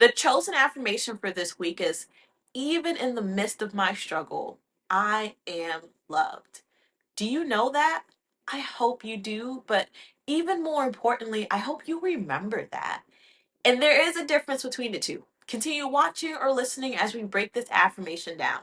The chosen affirmation for this week is, even in the midst of my struggle, I am loved. Do you know that? I hope you do, but even more importantly, I hope you remember that. And there is a difference between the two. Continue watching or listening as we break this affirmation down.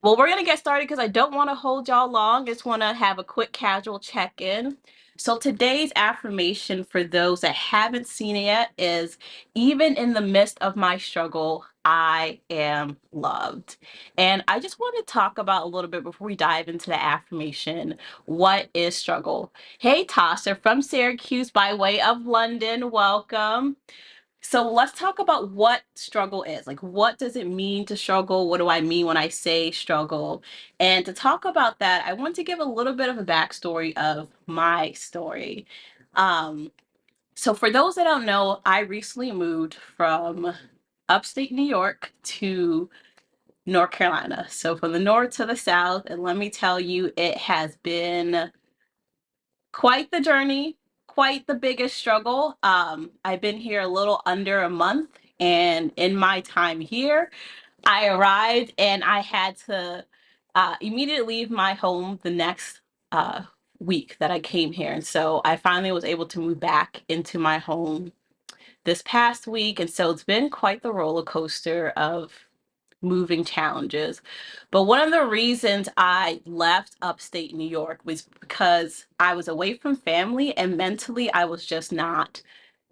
Well, we're going to get started because I don't want to hold y'all long. Just want to have a quick casual check-in. So today's affirmation, for those that haven't seen it yet, is, even in the midst of my struggle, I am loved. And I just want to talk about a little bit before we dive into the affirmation. What is struggle? Hey, Tasha from Syracuse by way of London. Welcome. So let's talk about what struggle is. Like, what does it mean to struggle? What do I mean when I say struggle? And to talk about that, I want to give a little bit of a backstory of my story. Um, so for those that don't know, I recently moved from upstate New York to North Carolina. So from the north to the south, and let me tell you, it has been quite the journey, quite the biggest struggle. I've been here a little under a month, and in my time here, I arrived and I had to immediately leave my home the next week that I came here. And so I finally was able to move back into my home this past week. And so it's been quite the roller coaster of moving challenges. But one of the reasons I left upstate New York was because I was away from family, and mentally I was just not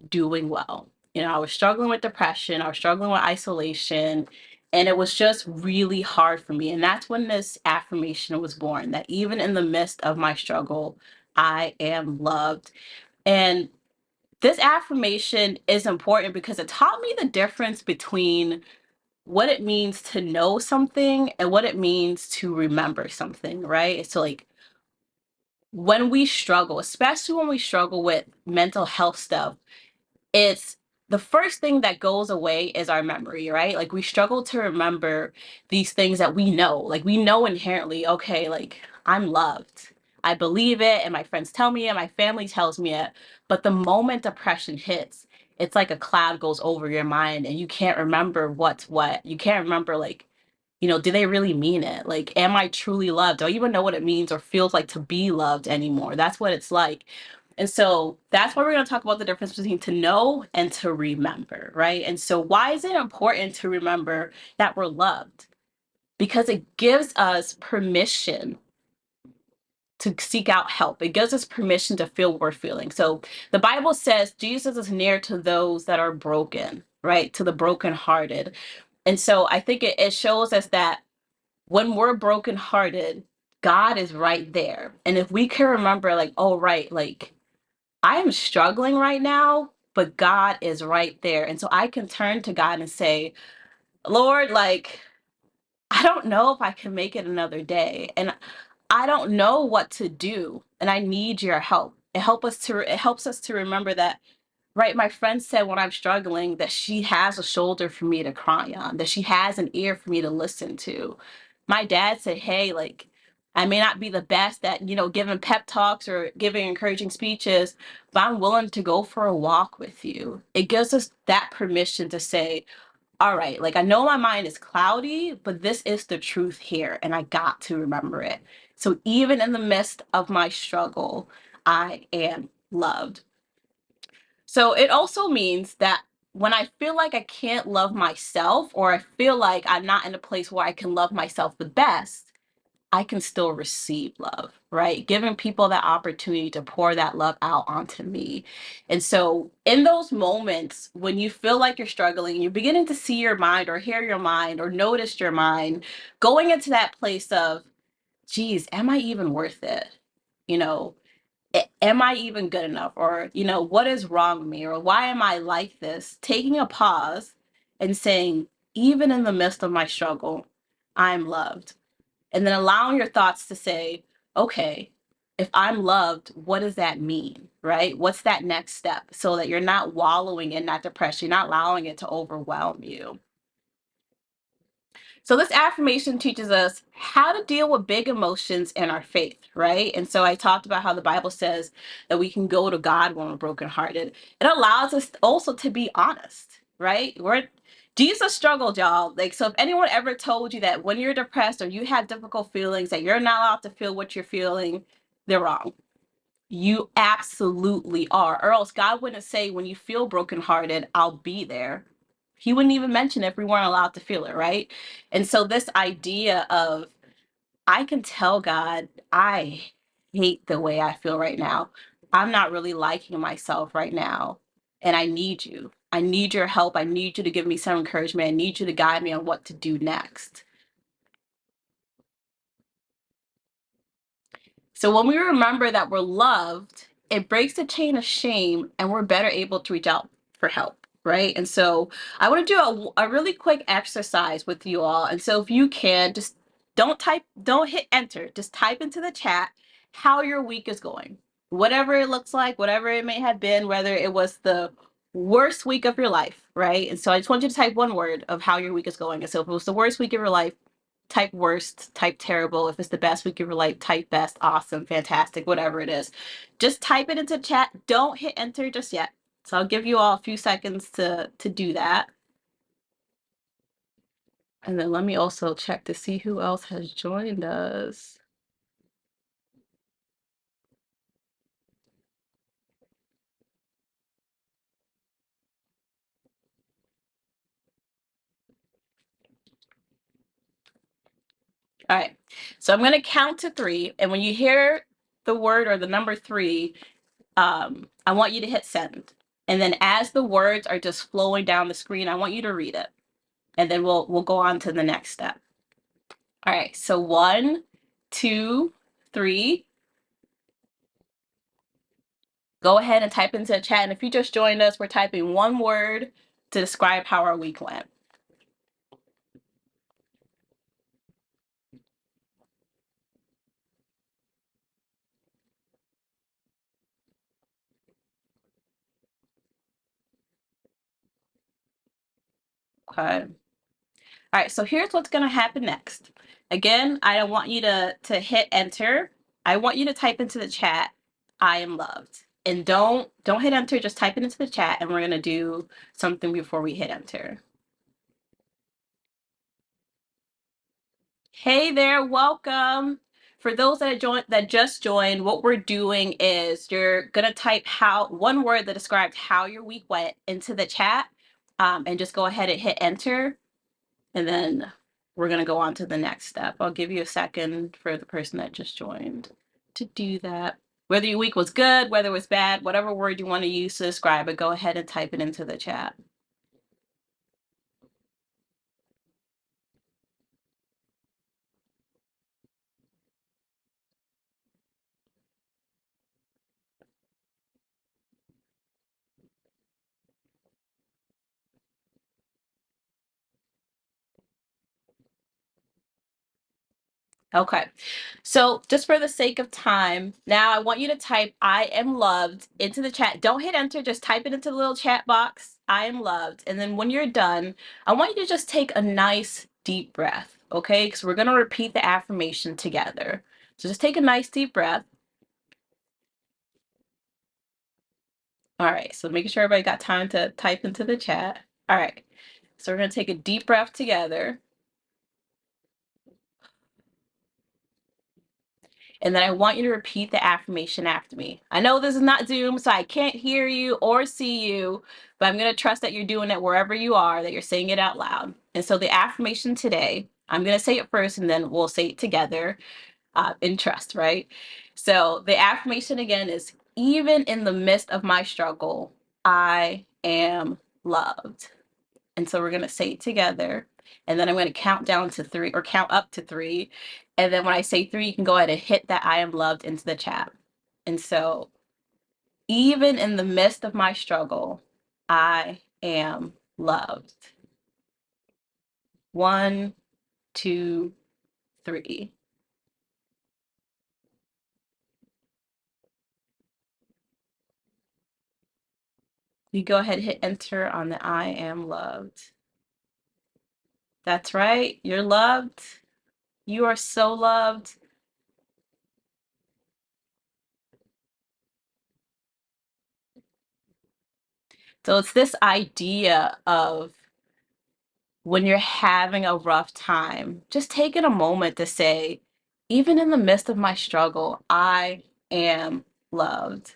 doing well. I was struggling with depression, I was struggling with isolation, and it was just really hard for me. And that's when this affirmation was born, that even in the midst of my struggle, I am loved. And this affirmation is important because it taught me the difference between what it means to know something and what it means to remember something, right? So, like, when we struggle, especially when we struggle with mental health stuff, it's the first thing that goes away is our memory, right? Like, we struggle to remember these things that we know. Like, we know inherently, okay, like, I'm loved. I believe it, and my friends tell me it, my family tells me it. But the moment depression hits, it's like a cloud goes over your mind and you can't remember what's what. You can't remember, like, do they really mean it? Like, am I truly loved? Do I even know what it means or feels like to be loved anymore? That's what it's like. And so that's why we're going to talk about the difference between to know and to remember, right? And so why is it important to remember that we're loved? Because it gives us permission to seek out help. It gives us permission to feel what we're feeling. So the Bible says Jesus is near to those that are broken, right? To the brokenhearted. And so I think it shows us that when we're brokenhearted, God is right there. And if we can remember, like, oh, right, like, I am struggling right now, but God is right there. And so I can turn to God and say, Lord, like, I don't know if I can make it another day. And I don't know what to do. And I need your help. It helps us to remember that, right, my friend said when I'm struggling that she has a shoulder for me to cry on, that she has an ear for me to listen to. My dad said, hey, like, I may not be the best at, giving pep talks or giving encouraging speeches, but I'm willing to go for a walk with you. It gives us that permission to say, all right, like, I know my mind is cloudy, but this is the truth here, and I got to remember it. So even in the midst of my struggle, I am loved. So it also means that when I feel like I can't love myself, or I feel like I'm not in a place where I can love myself the best, I can still receive love, right? Giving people that opportunity to pour that love out onto me. And so in those moments when you feel like you're struggling, you're beginning to see your mind or hear your mind or notice your mind, going into that place of, geez, am I even worth it? You know, am I even good enough? Or, what is wrong with me? Or why am I like this? Taking a pause and saying, even in the midst of my struggle, I'm loved. And then allowing your thoughts to say, okay, if I'm loved, what does that mean? Right? What's that next step? So that you're not wallowing in that depression, you're not allowing it to overwhelm you. So this affirmation teaches us how to deal with big emotions in our faith, right? And so I talked about how the Bible says that we can go to God when we're brokenhearted. It allows us also to be honest, right? Jesus struggled, y'all. Like, so if anyone ever told you that when you're depressed or you have difficult feelings that you're not allowed to feel what you're feeling, they're wrong. You absolutely are. Or else God wouldn't say, when you feel brokenhearted, I'll be there. He wouldn't even mention if we weren't allowed to feel it, right? And so this idea of, I can tell God, I hate the way I feel right now. I'm not really liking myself right now. And I need you. I need your help. I need you to give me some encouragement. I need you to guide me on what to do next. So when we remember that we're loved, it breaks the chain of shame and we're better able to reach out for help, right? And so I want to do a really quick exercise with you all. And so if you can, just don't hit enter, just type into the chat how your week is going. Whatever it looks like, whatever it may have been, whether it was the worst week of your life, right? And so I just want you to type one word of how your week is going. And so if it was the worst week of your life, type worst, type terrible. If it's the best week of your life, type best, awesome, fantastic, whatever it is. Just type it into chat. Don't hit enter just yet. So I'll give you all a few seconds to do that. And then let me also check to see who else has joined us. All right, so I'm going to count to 3. And when you hear the word or the number 3, I want you to hit send. And then as the words are just flowing down the screen, I want you to read it. And then we'll go on to the next step. All right, so 1, 2, 3. Go ahead and type into the chat. And if you just joined us, we're typing one word to describe how our week went. Okay. All right, so here's what's going to happen next. Again, I don't want you to hit enter. I want you to type into the chat, I am loved. And don't hit enter, just type it into the chat, and we're going to do something before we hit enter. Hey there, welcome. For those that just joined, what we're doing is you're gonna type one word that describes how your week went into the chat, and just go ahead and hit enter, and then we're gonna go on to the next step. I'll give you a second for the person that just joined to do that. Whether your week was good, whether it was bad, whatever word you want to use to describe it, go ahead and type it into the chat. Okay, so just for the sake of time, now I want you to type I am loved into the chat. Don't hit enter, just type it into the little chat box, I am loved. And then when you're done, I want you to just take a nice deep breath, okay? Because we're going to repeat the affirmation together. So just take a nice deep breath. All right, so making sure everybody got time to type into the chat. All right, so we're going to take a deep breath together. And then I want you to repeat the affirmation after me. I know this is not Zoom, so I can't hear you or see you, but I'm going to trust that you're doing it wherever you are, that you're saying it out loud. And so the affirmation today, I'm going to say it first and then we'll say it together in trust, right? So the affirmation again is, even in the midst of my struggle, I am loved. And so we're going to say it together. And then I'm going to count down to 3 or count up to 3. And then when I say 3, you can go ahead and hit that I am loved into the chat. And so even in the midst of my struggle, I am loved. 1, 2, 3. You go ahead and hit enter on the I am loved. That's right. You're loved. You are so loved. So it's this idea of when you're having a rough time, just taking a moment to say, even in the midst of my struggle, I am loved.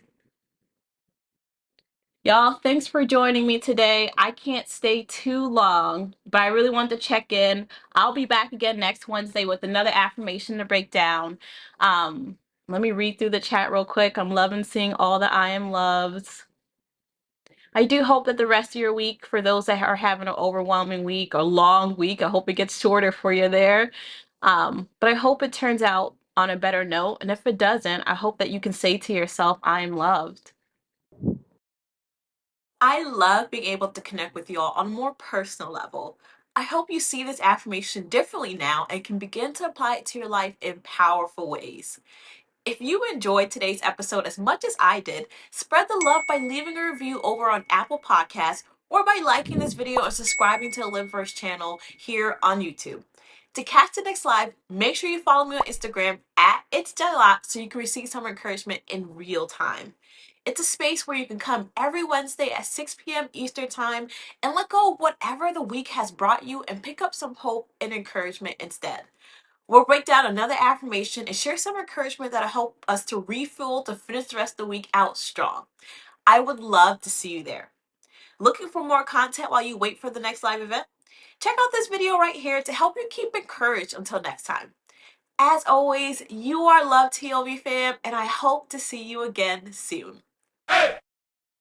Y'all, thanks for joining me today. I can't stay too long, but I really wanted to check in. I'll be back again next Wednesday with another affirmation to break down. Um, Let me read through the chat real quick. I'm loving seeing all the I am loves. I do hope that the rest of your week, for those that are having an overwhelming week or long week, I hope it gets shorter for you there. But I hope it turns out on a better note. And if it doesn't, I hope that you can say to yourself, I am loved. I love being able to connect with you all on a more personal level. I hope you see this affirmation differently now and can begin to apply it to your life in powerful ways. If you enjoyed today's episode as much as I did, spread the love by leaving a review over on Apple Podcasts or by liking this video or subscribing to the Liveverse channel here on YouTube. To catch the next live, make sure you follow me on Instagram at It's Delight so you can receive some encouragement in real time. It's a space where you can come every Wednesday at 6 p.m. Eastern Time and let go of whatever the week has brought you and pick up some hope and encouragement instead. We'll break down another affirmation and share some encouragement that'll help us to refuel to finish the rest of the week out strong. I would love to see you there. Looking for more content while you wait for the next live event? Check out this video right here to help you keep encouraged until next time. As always, you are loved, TLV fam, and I hope to see you again soon.